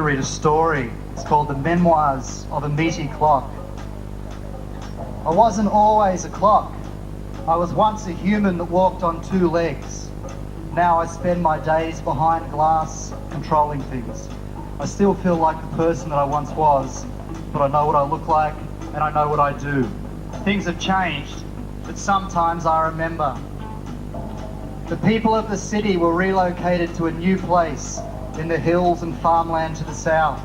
read a story. It's called The Memoirs of a Meaty Clock. I wasn't always a clock. I was once a human that walked on two legs. Now I spend my days behind glass, controlling things. I still feel like the person that I once was, but I know what I look like and I know what I do. Things have changed, but sometimes I remember. The people of the city were relocated to a new place in the hills and farmland to the south.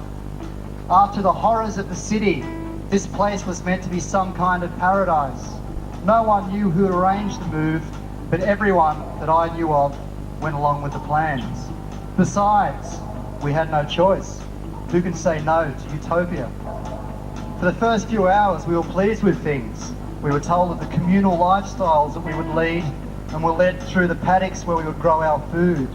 After the horrors of the city, this place was meant to be some kind of paradise. No one knew who arranged the move, but everyone that I knew of went along with the plans. Besides, we had no choice. Who can say no to utopia? For the first few hours, we were pleased with things. We were told of the communal lifestyles that we would lead, and were led through the paddocks where we would grow our food.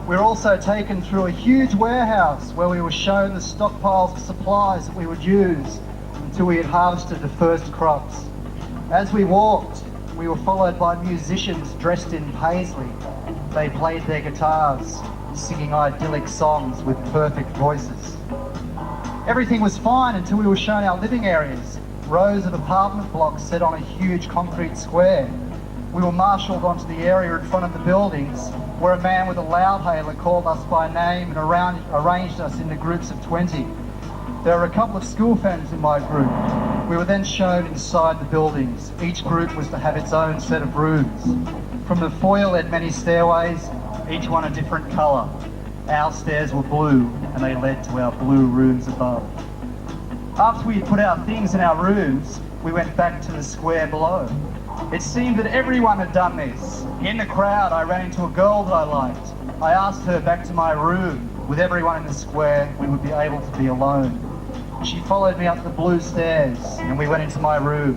We were also taken through a huge warehouse where we were shown the stockpiles of supplies that we would use until we had harvested the first crops. As we walked, we were followed by musicians dressed in paisley. They played their guitars, singing idyllic songs with perfect voices. Everything was fine until we were shown our living areas, rows of apartment blocks set on a huge concrete square. We were marshalled onto the area in front of the buildings, where a man with a loudhailer called us by name and arranged us into groups of 20. There were a couple of school friends in my group. We were then shown inside the buildings. Each group was to have its own set of rooms. From the foyer led many stairways, each one a different colour. Our stairs were blue, and they led to our blue rooms above. After we had put our things in our rooms, we went back to the square below. It seemed that everyone had done this. In the crowd, I ran into a girl that I liked. I asked her back to my room. With everyone in the square, we would be able to be alone. She followed me up the blue stairs, and we went into my room.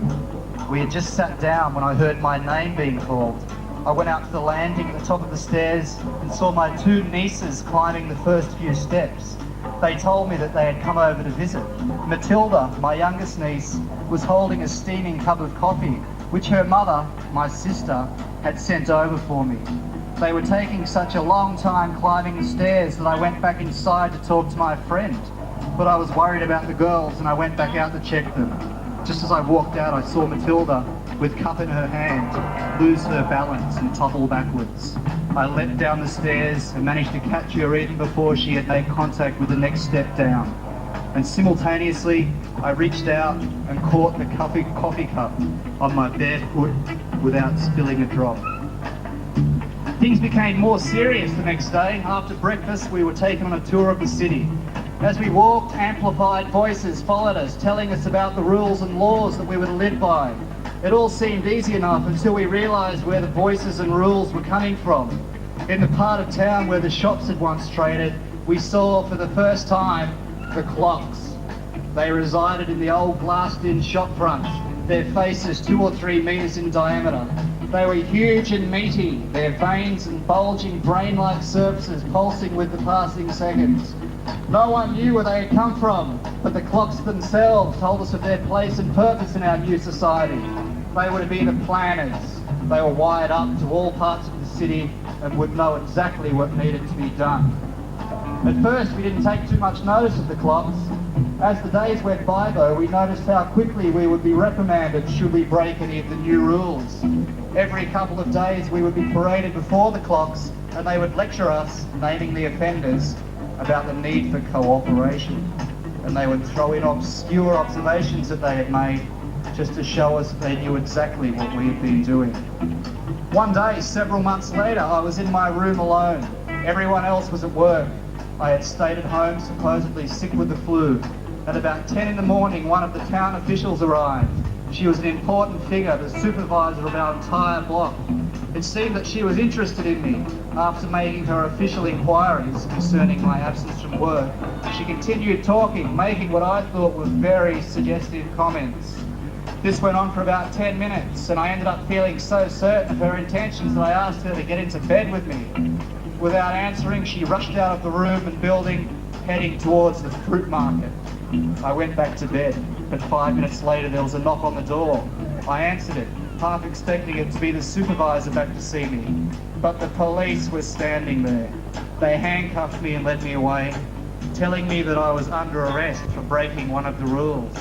We had just sat down when I heard my name being called. I went out to the landing at the top of the stairs and saw my two nieces climbing the first few steps. They told me that they had come over to visit. Matilda, my youngest niece, was holding a steaming cup of coffee, which her mother, my sister, had sent over for me. They were taking such a long time climbing the stairs that I went back inside to talk to my friend. But I was worried about the girls and I went back out to check them. Just as I walked out, I saw Matilda, with cup in her hand, lose her balance and topple backwards. I leapt down the stairs and managed to catch her even before she had made contact with the next step down. And simultaneously, I reached out and caught the coffee cup on my bare foot without spilling a drop. Things became more serious the next day. After breakfast, we were taken on a tour of the city. As we walked, amplified voices followed us, telling us about the rules and laws that we were to live by. It all seemed easy enough until we realised where the voices and rules were coming from. In the part of town where the shops had once traded, we saw for the first time the clocks. They resided in the old glassed-in shop fronts, their faces 2 or 3 metres in diameter. They were huge and meaty, their veins and bulging brain-like surfaces pulsing with the passing seconds. No one knew where they had come from, but the clocks themselves told us of their place and purpose in our new society. They were to be the planners. They were wired up to all parts of the city and would know exactly what needed to be done. At first, we didn't take too much notice of the clocks. As the days went by, though, we noticed how quickly we would be reprimanded should we break any of the new rules. Every couple of days, we would be paraded before the clocks, and they would lecture us, naming the offenders, about the need for cooperation. And they would throw in obscure observations that they had made, just to show us that they knew exactly what we had been doing. One day, several months later, I was in my room alone. Everyone else was at work. I had stayed at home, supposedly sick with the flu. At about 10 in the morning, one of the town officials arrived. She was an important figure, the supervisor of our entire block. It seemed that she was interested in me. After making her official inquiries concerning my absence from work, she continued talking, making what I thought were very suggestive comments. This went on for about 10 minutes, and I ended up feeling so certain of her intentions that I asked her to get into bed with me. Without answering, she rushed out of the room and building, heading towards the fruit market. I went back to bed, but 5 minutes later there was a knock on the door. I answered it, half expecting it to be the supervisor back to see me. But the police were standing there. They handcuffed me and led me away. telling me that I was under arrest for breaking one of the rules.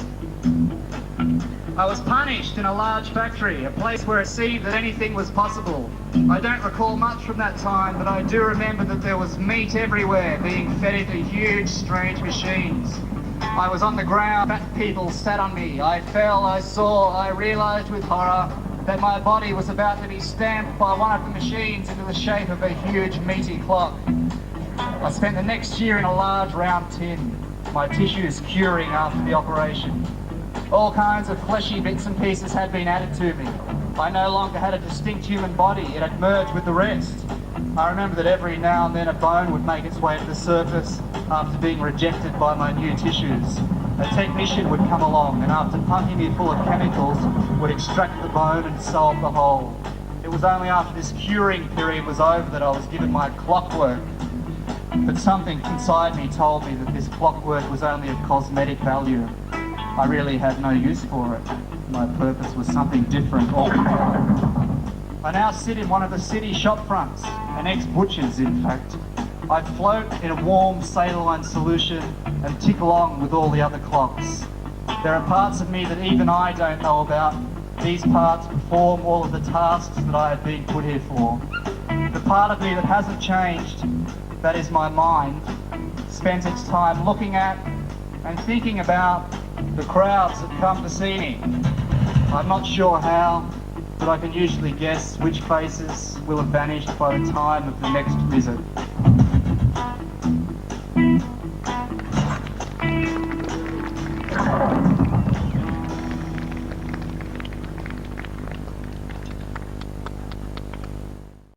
I was punished in a large factory, a place where it seemed that anything was possible. I don't recall much from that time, but I do remember that there was meat everywhere being fed into huge, strange machines. I was on the ground, fat people sat on me. I fell, I saw, I realised with horror that my body was about to be stamped by one of the machines into the shape of a huge meaty clock. I spent the next year in a large round tin, my tissues curing after the operation. All kinds of fleshy bits and pieces had been added to me. I no longer had a distinct human body, it had merged with the rest. I remember that every now and then a bone would make its way to the surface after being rejected by my new tissues. A technician would come along and after pumping me full of chemicals would extract the bone and sew up the hole. It was only after this curing period was over that I was given my clockwork. But something inside me told me that this clockwork was only of cosmetic value. I really had no use for it. My purpose was something different altogether. I now sit in one of the city shop fronts, an ex-butcher's in fact. I float in a warm saline solution and tick along with all the other clocks. There are parts of me that even I don't know about. These parts perform all of the tasks that I have been put here for. The part of me that hasn't changed, that is my mind, spends its time looking at and thinking about the crowds that come to see me. I'm not sure how, but I can usually guess which faces will have vanished by the time of the next visit.